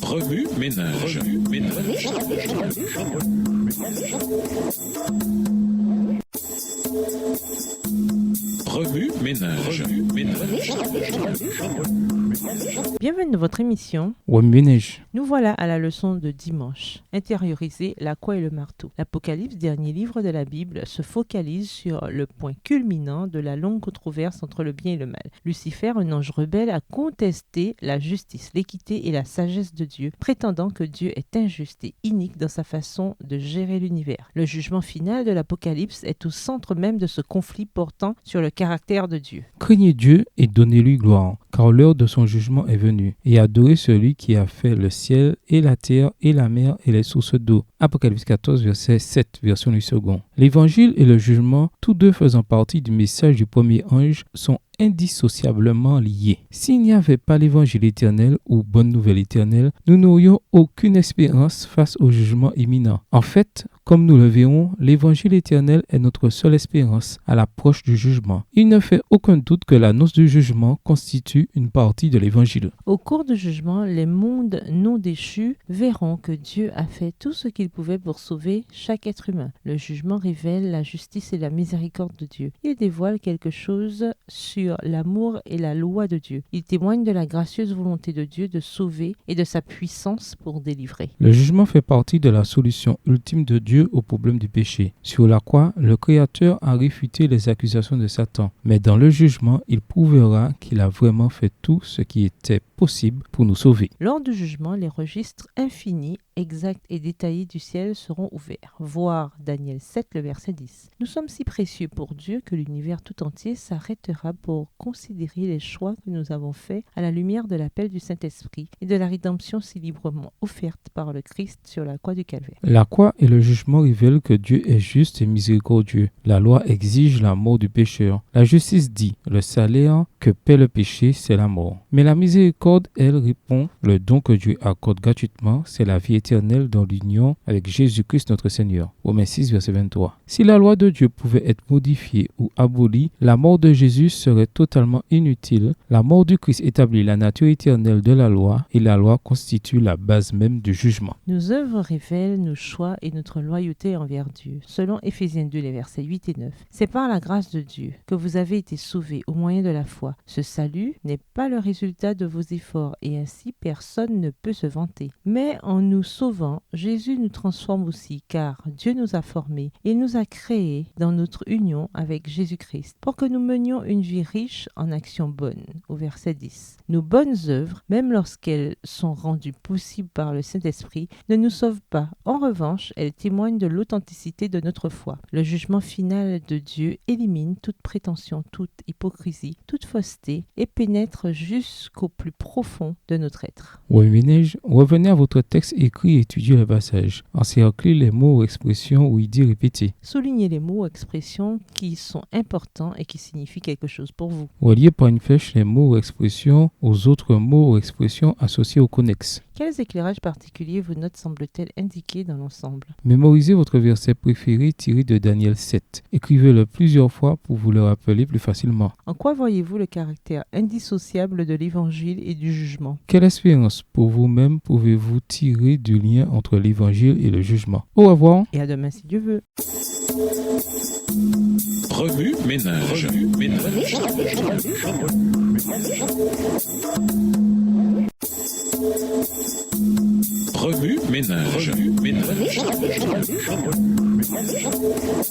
Remue ménage. Remue ménage. Bienvenue dans votre émission. Remue-ménage. Nous voilà à la leçon de dimanche. Intérioriser la croix et le marteau. L'Apocalypse, dernier livre de la Bible, se focalise sur le point culminant de la longue controverse entre le bien et le mal. Lucifer, un ange rebelle, a contesté la justice, l'équité et la sagesse de Dieu, prétendant que Dieu est injuste et inique dans sa façon de gérer l'univers. Le jugement final de l'Apocalypse est au centre même de ce conflit portant sur le caractère de Dieu. Craignez Dieu et donnez-lui gloire, car l'heure de son jugement est venue, et adorez celui qui a fait le ciel et la terre et la mer et les sources d'eau. Apocalypse 14, verset 7, version du second. L'évangile et le jugement, tous deux faisant partie du message du premier ange, sont indissociablement liés. S'il n'y avait pas l'évangile éternel ou bonne nouvelle éternelle, nous n'aurions aucune espérance face au jugement imminent. En fait, comme nous le verrons, l'évangile éternel est notre seule espérance à l'approche du jugement. Il ne fait aucun doute que l'annonce du jugement constitue une partie de l'évangile. Au cours du jugement, les mondes non déchus verront que Dieu a fait tout ce qu'il pouvait pour sauver chaque être humain. Le jugement révèle la justice et la miséricorde de Dieu. Il dévoile quelque chose sur l'amour et la loi de Dieu. Il témoigne de la gracieuse volonté de Dieu de sauver et de sa puissance pour délivrer. Le jugement fait partie de la solution ultime de Dieu au problème du péché. Sur la croix, le Créateur a réfuté les accusations de Satan, mais dans le jugement, il prouvera qu'il a vraiment fait tout ce qui était possible pour nous sauver. Lors du jugement, les registres infinis, exacts et détaillés du ciel seront ouverts. Voir Daniel 7, le verset 10. Nous sommes si précieux pour Dieu que l'univers tout entier s'arrêtera pour considérer les choix que nous avons faits à la lumière de l'appel du Saint-Esprit et de la rédemption si librement offerte par le Christ sur la croix du Calvaire. La croix et le jugement révèlent que Dieu est juste et miséricordieux. La loi exige la mort du pécheur. La justice dit, le salaire que paie le péché, c'est la mort. Mais la miséricorde, elle, répond, le don que Dieu accorde gratuitement, c'est la vie éternelle dans l'union avec Jésus-Christ notre Seigneur. Romains 6, verset 23. Si la loi de Dieu pouvait être modifiée ou abolie, la mort de Jésus serait totalement inutile. La mort du Christ établit la nature éternelle de la loi et la loi constitue la base même du jugement. Nos œuvres révèlent nos choix et notre loyauté envers Dieu. Selon Éphésiens 2, les versets 8 et 9, c'est par la grâce de Dieu que vous avez été sauvés au moyen de la foi. Ce salut n'est pas le résultat de vos efforts et ainsi personne ne peut se vanter. Mais en nous sauvant, Jésus nous transforme aussi car Dieu nous a formés et nous a créés dans notre union avec Jésus-Christ pour que nous menions une vie riche en actions bonnes. Au verset 10. Nos bonnes œuvres, même lorsqu'elles sont rendues possibles par le Saint-Esprit, ne nous sauvent pas. En revanche, elles témoignent de l'authenticité de notre foi. Le jugement final de Dieu élimine toute prétention, toute hypocrisie, toute fausseté et pénètre jusqu'au plus profond de notre être. Remue-ménage, revenez à votre texte écrit et étudiez le passage. Encerclez les mots ou expressions ou idées répétées. Soulignez les mots ou expressions qui sont importants et qui signifient quelque chose pour vous. Reliez par une flèche les mots ou expressions aux autres mots ou expressions associés au connexe. Quels éclairages particuliers vos notes semblent-elles indiquer dans l'ensemble? Mémorisez votre verset préféré tiré de Daniel 7. Écrivez-le plusieurs fois pour vous le rappeler plus facilement. En quoi voyez-vous le caractère indissociable de l'évangile et du jugement? Quelle expérience pour vous-même pouvez-vous tirer du lien entre l'évangile et le jugement? Au revoir. Et à demain si Dieu veut. Remue ménage. Remue ménage.